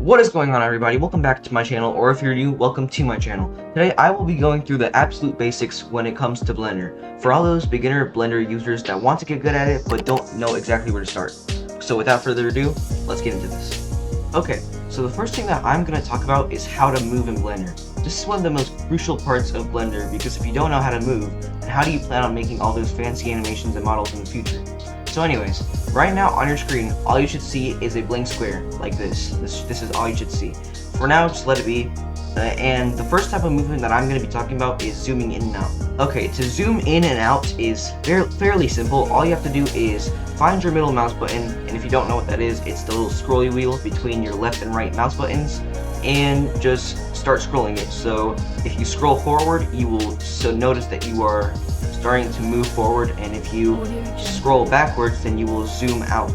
What is going on, everybody? Welcome back to my channel, or if you're new, welcome to my channel. Today I will be going through the absolute basics when it comes to Blender, for all those beginner Blender users that want to get good at it but don't know exactly where to start. So without further ado, let's get into this. Okay, so the first thing that I'm going to talk about is how to move in Blender. This is one of the most crucial parts of Blender, because if you don't know how to move, then how do you plan on making all those fancy animations and models in the future? So anyways, right now on your screen, all you should see is a blank square, like this. This is all you should see. For now, just let it be. And the first type of movement that I'm going to be talking about is zooming in and out. Okay, to zoom in and out is fairly simple. All you have to do is find your middle mouse button, and if you don't know what that is, it's the little scrolly wheel between your left and right mouse buttons, and just start scrolling it. So if you scroll forward, you will notice that you are starting to move forward, and if you scroll backwards, then you will zoom out.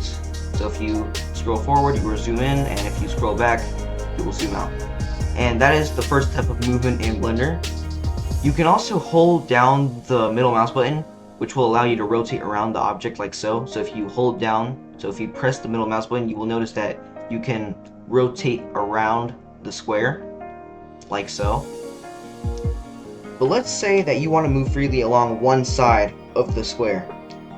So if you scroll forward, you will zoom in, and if you scroll back, you will zoom out. And that is the first type of movement in Blender. You can also hold down the middle mouse button, which will allow you to rotate around the object like so. So if you hold down, so if you press the middle mouse button, you will notice that you can rotate around the square like so. But let's say that you want to move freely along one side of the square.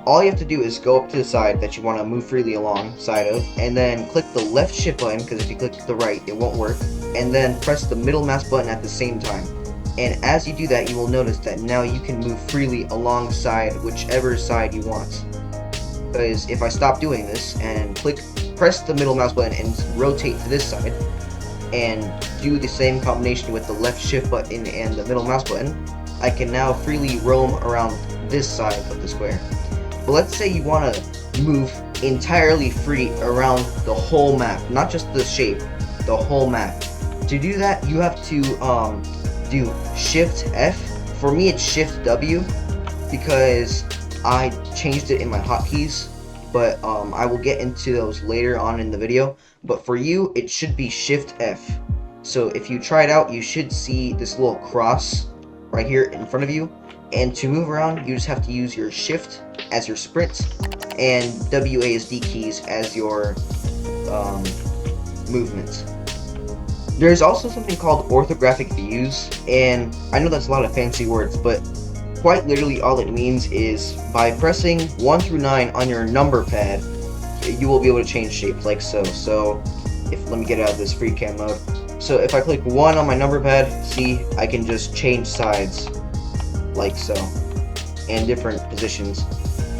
All you have to do is go up to the side that you want to move freely along side of, and then click the left shift button, because if you click the right, it won't work, and then press the middle mouse button at the same time. And as you do that, you will notice that now you can move freely alongside whichever side you want. Because if I stop doing this and press the middle mouse button and rotate to this side, and do the same combination with the left shift button and the middle mouse button, I can now freely roam around this side of the square. But let's say you want to move entirely free around the whole map, not just the shape, the whole map. To do that, you have to do Shift F. For me, it's Shift W, because I changed it in my hotkeys, but I will get into those later on in the video. But for you, it should be Shift F. So if you try it out, you should see this little cross right here in front of you. And to move around, you just have to use your Shift as your sprint, and WASD keys as your movement. There's also something called orthographic views, and I know that's a lot of fancy words, but quite literally all it means is by pressing 1 through 9 on your number pad, you will be able to change shapes like so. So let me get out of this free cam mode. So if I click 1 on my number pad, see, I can just change sides like so, and different positions.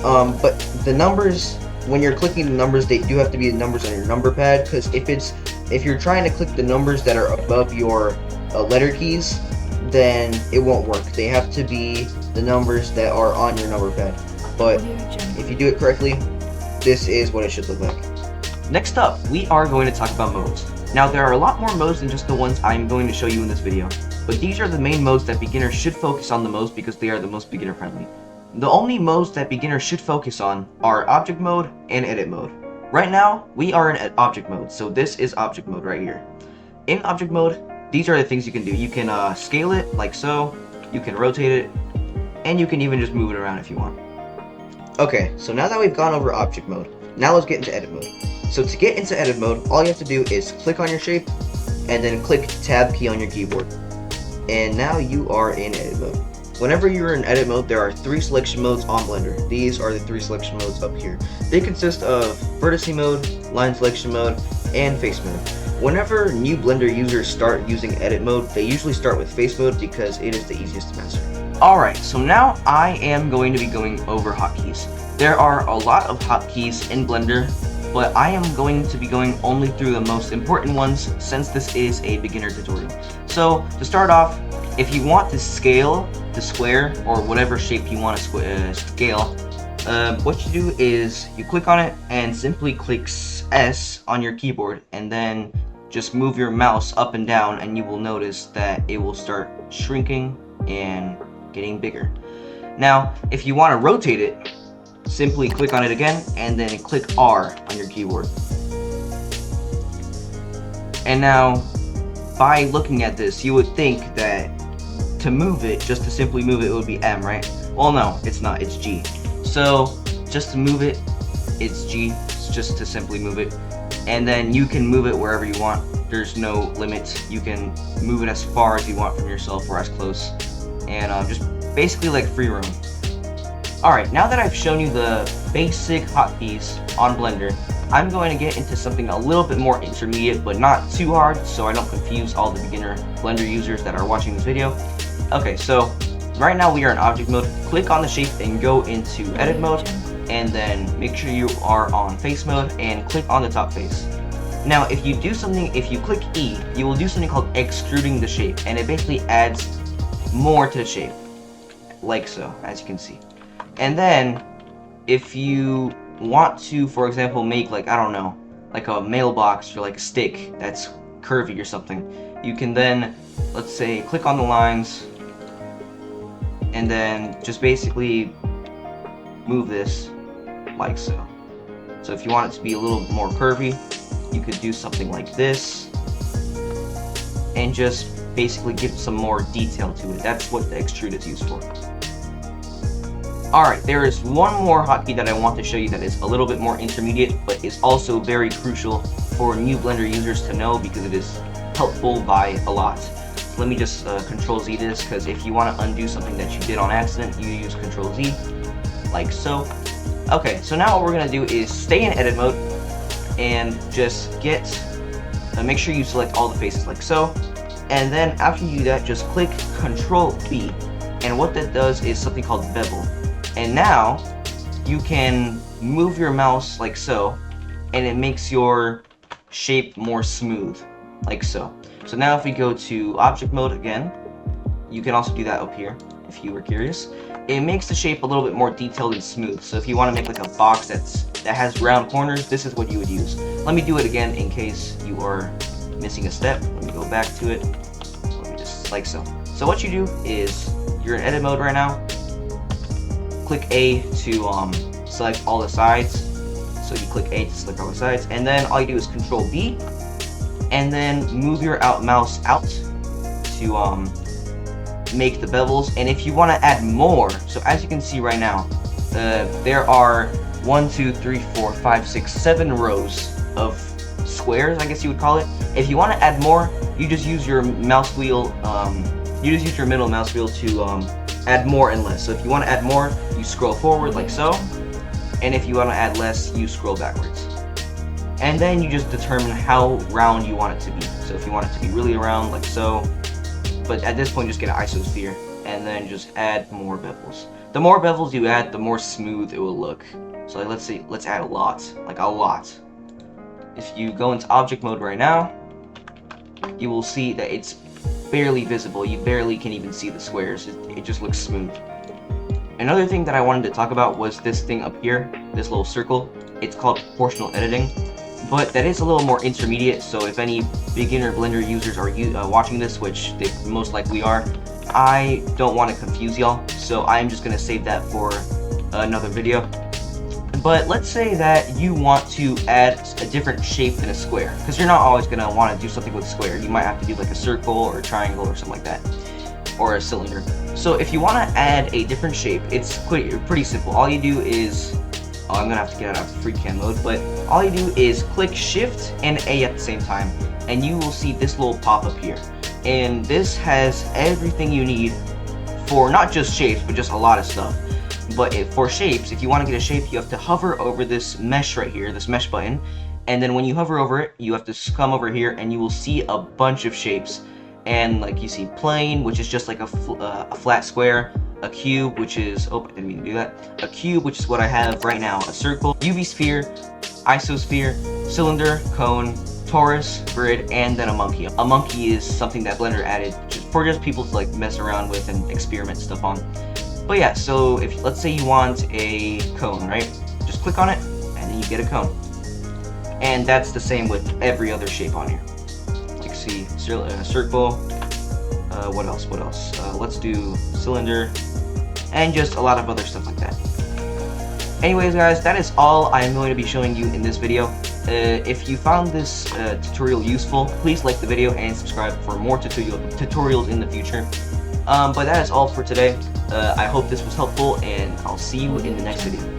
But the numbers, when you're clicking the numbers, they do have to be the numbers on your number pad, because if you're trying to click the numbers that are above your letter keys, then it won't work. They have to be the numbers that are on your number pad. But if you do it correctly, this is what it should look like. Next up, we are going to talk about modes. Now, there are a lot more modes than just the ones I'm going to show you in this video, but these are the main modes that beginners should focus on the most, because they are the most beginner friendly. The only modes that beginners should focus on are object mode and edit mode. Right now, we are in object mode, so this is object mode right here. In object mode, these are the things you can do. You can scale it like so, you can rotate it, and you can even just move it around if you want. Okay, so now that we've gone over object mode, now let's get into edit mode. So to get into edit mode, all you have to do is click on your shape, and then click tab key on your keyboard. And now you are in edit mode. Whenever you're in edit mode, there are 3 selection modes on Blender. These are the 3 selection modes up here. They consist of vertex mode, line selection mode, and face mode. Whenever new Blender users start using edit mode, they usually start with face mode because it is the easiest to master. Alright, so now I am going to be going over hotkeys. There are a lot of hotkeys in Blender, but I am going to be going only through the most important ones, since this is a beginner tutorial. So to start off, if you want to scale the square, or whatever shape you want to scale, what you do is you click on it and simply click S on your keyboard, and then just move your mouse up and down, and you will notice that it will start shrinking and getting bigger. Now, if you want to rotate it, simply click on it again, and then click R on your keyboard. And now, by looking at this, you would think that to move it, just to simply move it, it would be M, right? Well, no, it's not, it's G. So, just to move it, it's G, it's just to simply move it. And then you can move it wherever you want. there's no limit. You can move it as far as you want from yourself or as close, and just basically like free roam. Alright, now that I've shown you the basic hotkeys on Blender, I'm going to get into something a little bit more intermediate, but not too hard, so I don't confuse all the beginner Blender users that are watching this video. Okay, so right now we are in object mode. Click on the shape and go into edit mode, and then make sure you are on face mode and click on the top face. Now, if you click E, you will do something called extruding the shape, and it basically adds more to the shape, like so, as you can see. And then, if you want to, for example, make like, I don't know, like a mailbox or like a stick that's curvy or something, you can then, let's say, click on the lines, and then just basically move this like so. So if you want it to be a little more curvy, you could do something like this, and just basically give some more detail to it. That's what the extrude is used for. Alright, there is one more hotkey that I want to show you that is a little bit more intermediate, but is also very crucial for new Blender users to know because it is helpful by a lot. Let me just Control Z this, because if you want to undo something that you did on accident, you use Control Z, like so. Okay, so now what we're going to do is stay in edit mode, and just make sure you select all the faces like so, and then after you do that, just click Control B, and what that does is something called bevel. And now, you can move your mouse like so, and it makes your shape more smooth, like so. So now if we go to object mode again, you can also do that up here, if you were curious. It makes the shape a little bit more detailed and smooth. So if you want to make like a box that has round corners, this is what you would use. Let me do it again in case you are missing a step. Let me go back to it. Let me just, like so. So what you do is, you're in edit mode right now. Click A to select all the sides. So you click A to select all the sides, and then all you do is Control B, and then move your mouse out to make the bevels. And if you want to add more, so as you can see right now, there are 1, 2, 3, 4, 5, 6, 7 rows of squares, I guess you would call it. If you want to add more, you just use your mouse wheel. You just use your middle mouse wheel to add more and less. So if you want to add more, you scroll forward like so, and if you want to add less, you scroll backwards. And then you just determine how round you want it to be. So if you want it to be really round like so, but at this point just get an isosphere, and then just add more bevels. The more bevels you add, the more smooth it will look. So like, let's add a lot, like a lot. If you go into object mode right now, you will see that it's barely visible. You barely can even see the squares. It just looks smooth. Another thing that I wanted to talk about was this thing up here, this little circle. It's called proportional editing, but that is a little more intermediate. So if any beginner Blender users are watching this, which they most likely are, I don't want to confuse y'all, so I'm just gonna save that for another video. But let's say that you want to add a different shape than a square, because you're not always going to want to do something with a square. You might have to do like a circle or a triangle or something like that, or a cylinder. So if you want to add a different shape, it's pretty simple. All you do is, I'm going to have to get out of free cam mode, but all you do is click Shift and A at the same time, and you will see this little pop-up here. And this has everything you need for not just shapes, but just a lot of stuff. But for shapes, if you want to get a shape, you have to hover over this mesh right here, this mesh button, and then when you hover over it, you have to come over here, and you will see a bunch of shapes. And like you see plane, which is just like a flat square, a cube, which is, oh, I didn't mean to do that, a cube, which is what I have right now, a circle, UV sphere, isosphere, cylinder, cone, torus, grid, and then a monkey. A monkey is something that Blender added for just people to like mess around with and experiment stuff on. But yeah, so if let's say you want a cone, right? Just click on it, and then you get a cone. And that's the same with every other shape on here. Like see, circle. What else? Let's do cylinder, and just a lot of other stuff like that. Anyways, guys, that is all I'm going to be showing you in this video. If you found this tutorial useful, please like the video and subscribe for more tutorials in the future. But that is all for today. I hope this was helpful, and I'll see you in the next video.